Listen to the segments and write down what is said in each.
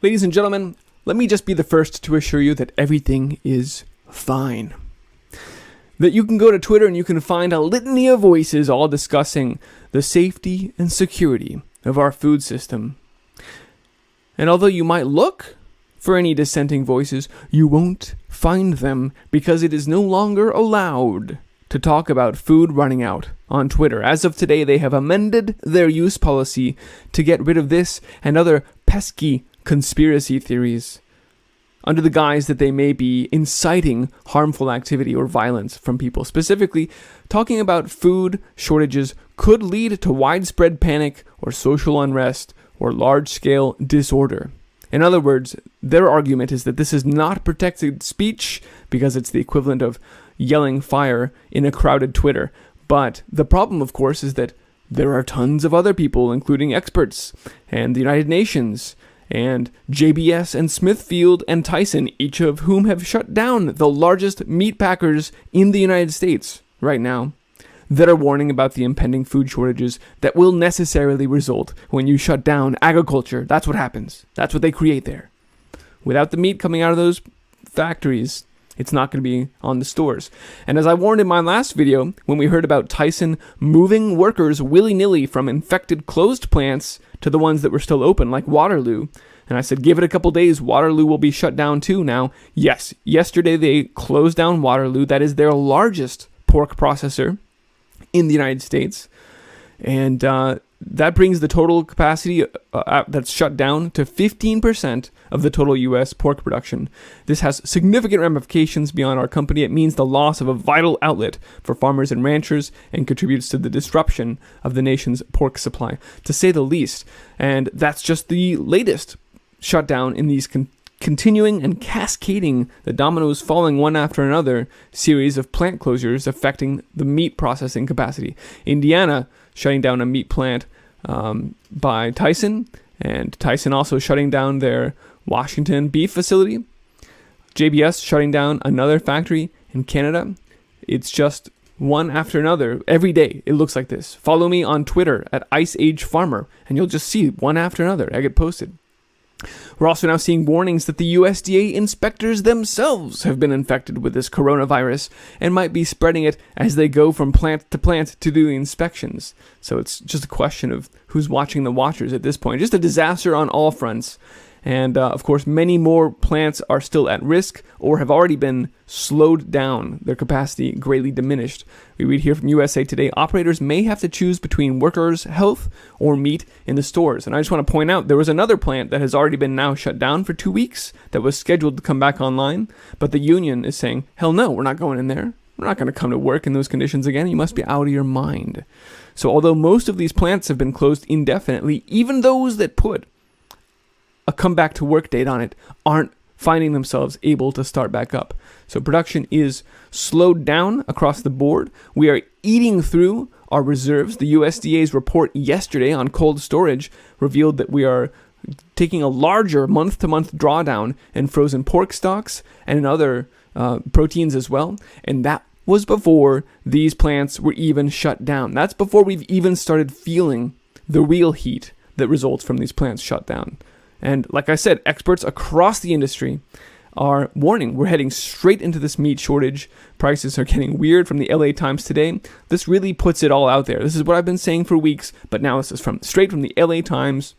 Ladies and gentlemen, let me just be the first to assure you that everything is fine. That you can go to Twitter and you can find a litany of voices all discussing the safety and security of our food system. And although you might look for any dissenting voices, you won't find them because it is no longer allowed to talk about food running out on Twitter. As of today, they have amended their use policy to get rid of this and other pesky conspiracy theories under the guise that they may be inciting harmful activity or violence from people. Specifically, talking about food shortages could lead to widespread panic or social unrest or large-scale disorder. In other words, their argument is that this is not protected speech because it's the equivalent of yelling fire in a crowded Twitter. But the problem, of course, is that there are tons of other people, including experts and the United Nations and JBS and Smithfield and Tyson, each of whom have shut down the largest meat packers in the United States right now, that are warning about the impending food shortages that will necessarily result when you shut down agriculture. That's what happens. That's what they create there. Without the meat coming out of those factories, it's not going to be on the stores. And as I warned in my last video, when we heard about Tyson moving workers willy-nilly from infected closed plants to the ones that were still open, like Waterloo, and I said, give it a couple days, Waterloo will be shut down too now. Yes, yesterday they closed down Waterloo. That is their largest pork processor in the United States. And that brings the total capacity that's shut down to 15% of the total U.S. pork production. This has significant ramifications beyond our company. It means the loss of a vital outlet for farmers and ranchers and contributes to the disruption of the nation's pork supply, to say the least. And that's just the latest shutdown in these continuing and cascading, the dominoes falling one after another, series of plant closures affecting the meat processing capacity. Indiana shutting down a meat plant by Tyson, and Tyson also shutting down their Washington beef facility. JBS shutting down another factory in Canada. It's just one after another. Every day it looks like this. Follow me on Twitter at Ice Age Farmer, and you'll just see one after another. I get posted. We're also now seeing warnings that the USDA inspectors themselves have been infected with this coronavirus and might be spreading it as they go from plant to do inspections. So it's just a question of who's watching the watchers at this point. Just a disaster on all fronts. And, of course, many more plants are still at risk or have already been slowed down, their capacity greatly diminished. We read here from USA Today, operators may have to choose between workers' health or meat in the stores. And I just want to point out, there was another plant that has already been now shut down for 2 weeks that was scheduled to come back online. But the union is saying, hell no, we're not going in there. We're not going to come to work in those conditions again. You must be out of your mind. So although most of these plants have been closed indefinitely, even those that put a come back to work date on it aren't finding themselves able to start back up. So production is slowed down across the board. We are eating through our reserves. The USDA's report yesterday on cold storage revealed that we are taking a larger month-to-month drawdown in frozen pork stocks and in other proteins as well. And that was before these plants were even shut down. That's before we've even started feeling the real heat that results from these plants shut down. And like I said, experts across the industry are warning we're heading straight into this meat shortage. Prices are getting weird from the LA Times today. This really puts it all out there. This is what I've been saying for weeks, but now this is straight from the LA Times.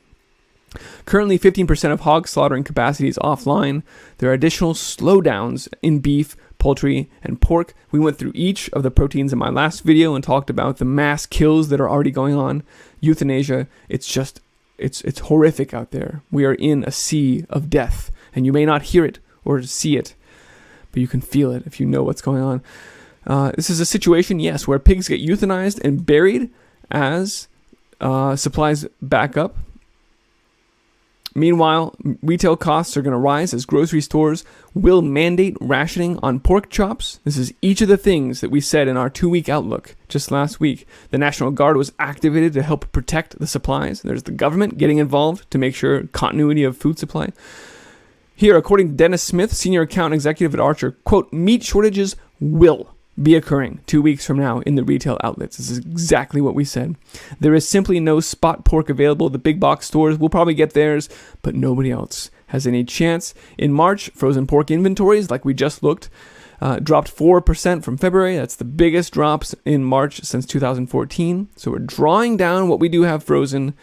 Currently, 15% of hog slaughtering capacity is offline. There are additional slowdowns in beef, poultry, and pork. We went through each of the proteins in my last video and talked about the mass kills that are already going on. Euthanasia, it's horrific out there. We are in a sea of death, and you may not hear it or see it, but you can feel it if you know what's going on. This is a situation, yes, where pigs get euthanized and buried as supplies back up. Meanwhile, retail costs are going to rise as grocery stores will mandate rationing on pork chops. This is each of the things that we said in our 2-week outlook just last week. The National Guard was activated to help protect the supplies. There's the government getting involved to make sure continuity of food supply. Here, according to Dennis Smith, senior account executive at Archer, quote, meat shortages will be occurring 2 weeks from now in the retail outlets. This is exactly what we said. There is simply no spot pork available. The big box stores will probably get theirs, but nobody else has any chance. In March, frozen pork inventories, like we just looked, dropped 4% from February. That's the biggest drops in March since 2014. So we're drawing down what we do have frozen.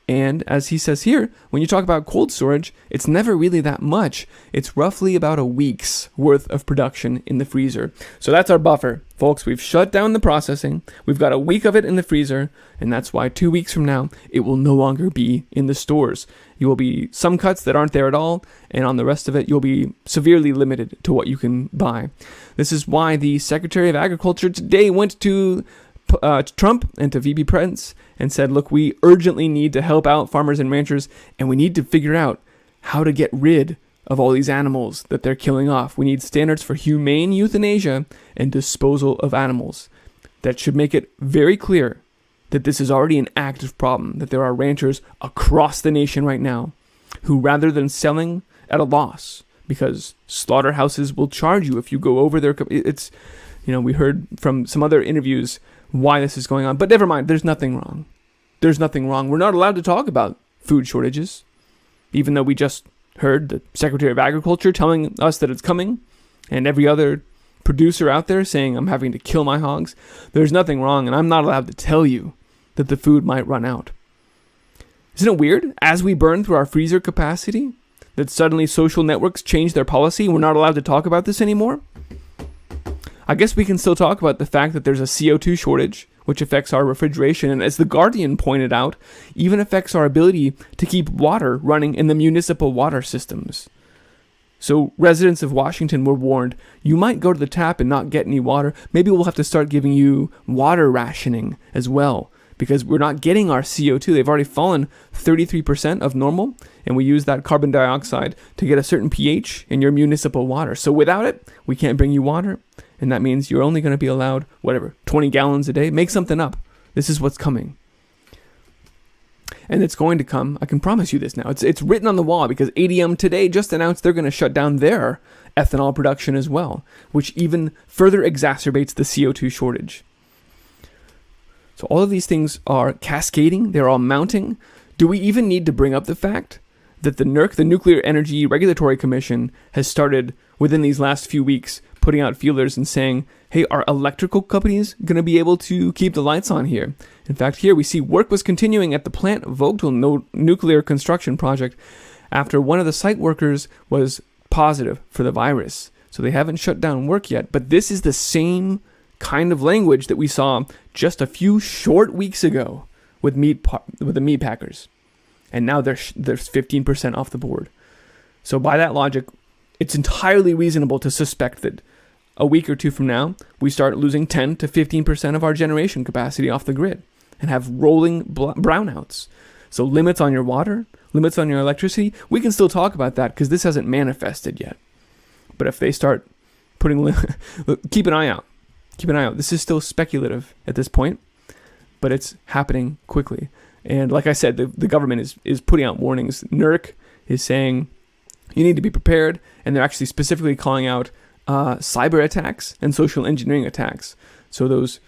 And as he says here, when you talk about cold storage, it's never really that much. It's roughly about a week's worth of production in the freezer. So that's our buffer. Folks, we've shut down the processing. We've got a week of it in the freezer. And that's why 2 weeks from now, it will no longer be in the stores. You will be some cuts that aren't there at all. And on the rest of it, you'll be severely limited to what you can buy. This is why the Secretary of Agriculture today went to Trump and to VP Pence and said, look, we urgently need to help out farmers and ranchers, and we need to figure out how to get rid of all these animals that they're killing off. We need standards for humane euthanasia and disposal of animals. That should make it very clear that this is already an active problem, that there are ranchers across the nation right now who, rather than selling at a loss, because slaughterhouses will charge you if you go over their... It's, we heard from some other interviews why this is going on. But never mind, there's nothing wrong. There's nothing wrong. We're not allowed to talk about food shortages, even though we just heard the Secretary of Agriculture telling us that it's coming, and every other producer out there saying, I'm having to kill my hogs. There's nothing wrong, and I'm not allowed to tell you that the food might run out. Isn't it weird? As we burn through our freezer capacity, that suddenly social networks change their policy and we're not allowed to talk about this anymore? I guess we can still talk about the fact that there's a CO2 shortage, which affects our refrigeration, and as The Guardian pointed out, even affects our ability to keep water running in the municipal water systems. So residents of Washington were warned, you might go to the tap and not get any water. Maybe we'll have to start giving you water rationing as well, because we're not getting our CO2. They've already fallen 33% of normal, and we use that carbon dioxide to get a certain pH in your municipal water. So without it, we can't bring you water. And that means you're only going to be allowed, 20 gallons a day. Make something up. This is what's coming. And it's going to come. I can promise you this now. It's written on the wall because ADM today just announced they're going to shut down their ethanol production as well, which even further exacerbates the CO2 shortage. So all of these things are cascading. They're all mounting. Do we even need to bring up the fact that the NERC, the Nuclear Energy Regulatory Commission, has started within these last few weeks putting out feelers and saying, hey, are electrical companies going to be able to keep the lights on here? In fact, here we see work was continuing at the Plant Vogtle nuclear construction project after one of the site workers was positive for the virus. So they haven't shut down work yet, but this is the same kind of language that we saw just a few short weeks ago with the meat packers. And now there's 15% off the board. So by that logic, it's entirely reasonable to suspect that a week or two from now, we start losing 10 to 15% of our generation capacity off the grid and have rolling brownouts. So limits on your water, limits on your electricity, we can still talk about that because this hasn't manifested yet. But if they start putting... keep an eye out. Keep an eye out. This is still speculative at this point, but it's happening quickly. And like I said, the government is putting out warnings. NERC is saying you need to be prepared, and they're actually specifically calling out cyber attacks and social engineering attacks. So those,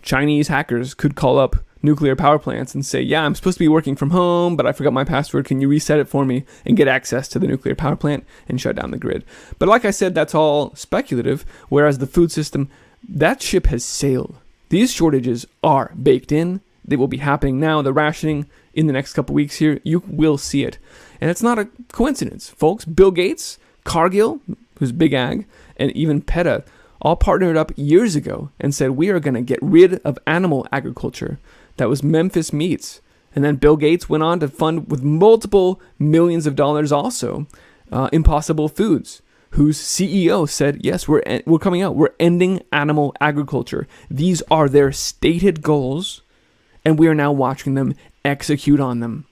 Chinese hackers could call up nuclear power plants and say, yeah, I'm supposed to be working from home, but I forgot my password. Can you reset it for me and get access to the nuclear power plant and shut down the grid? But like I said, that's all speculative, whereas the food system, that ship has sailed. These shortages are baked in. They will be happening now. The rationing in the next couple weeks here, you will see it. And it's not a coincidence, folks. Bill Gates, Cargill, who's big ag, and even PETA all partnered up years ago and said, we are going to get rid of animal agriculture. That was Memphis Meats. And then Bill Gates went on to fund with multiple millions of dollars also Impossible Foods, whose CEO said, yes, we're coming out. We're ending animal agriculture. These are their stated goals, and we are now watching them execute on them.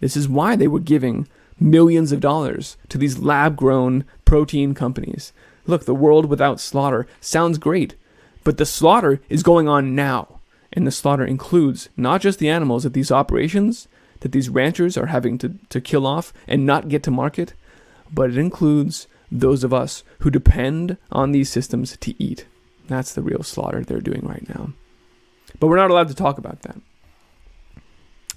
This is why they were giving millions of dollars to these lab-grown protein companies. Look, the world without slaughter sounds great, but the slaughter is going on now. And the slaughter includes not just the animals at these operations that these ranchers are having to kill off and not get to market, but it includes those of us who depend on these systems to eat. That's the real slaughter they're doing right now. But we're not allowed to talk about that.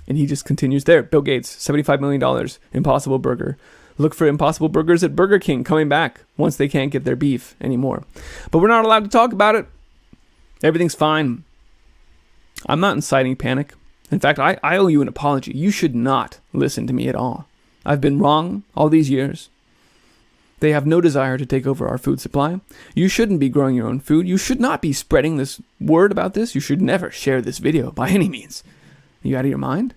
And he just continues there. Bill Gates, $75 million, Impossible Burger. Look for Impossible Burgers at Burger King coming back once they can't get their beef anymore. But we're not allowed to talk about it. Everything's fine. I'm not inciting panic. In fact, I owe you an apology. You should not listen to me at all. I've been wrong all these years. They have no desire to take over our food supply. You shouldn't be growing your own food. You should not be spreading this word about this. You should never share this video by any means. Are you out of your mind?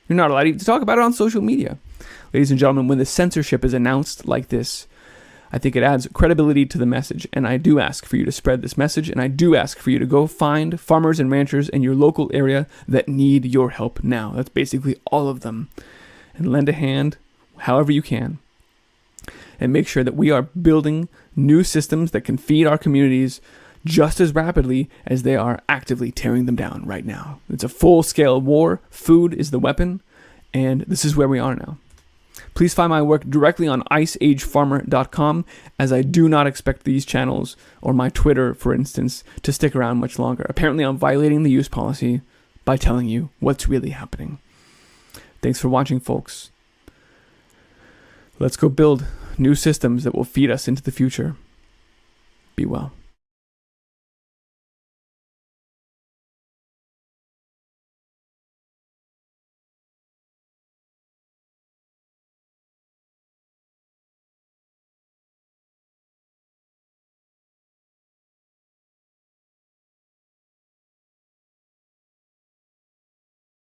You're not allowed to talk about it on social media. Ladies and gentlemen, when the censorship is announced like this, I think it adds credibility to the message. And I do ask for you to spread this message. And I do ask for you to go find farmers and ranchers in your local area that need your help now. That's basically all of them. And lend a hand however you can. And make sure that we are building new systems that can feed our communities just as rapidly as they are actively tearing them down right now. It's a full-scale war. Food is the weapon. And this is where we are now. Please find my work directly on iceagefarmer.com, as I do not expect these channels, or my Twitter, for instance, to stick around much longer. Apparently, I'm violating the use policy by telling you what's really happening. Thanks for watching, folks. Let's go build new systems that will feed us into the future. Be well.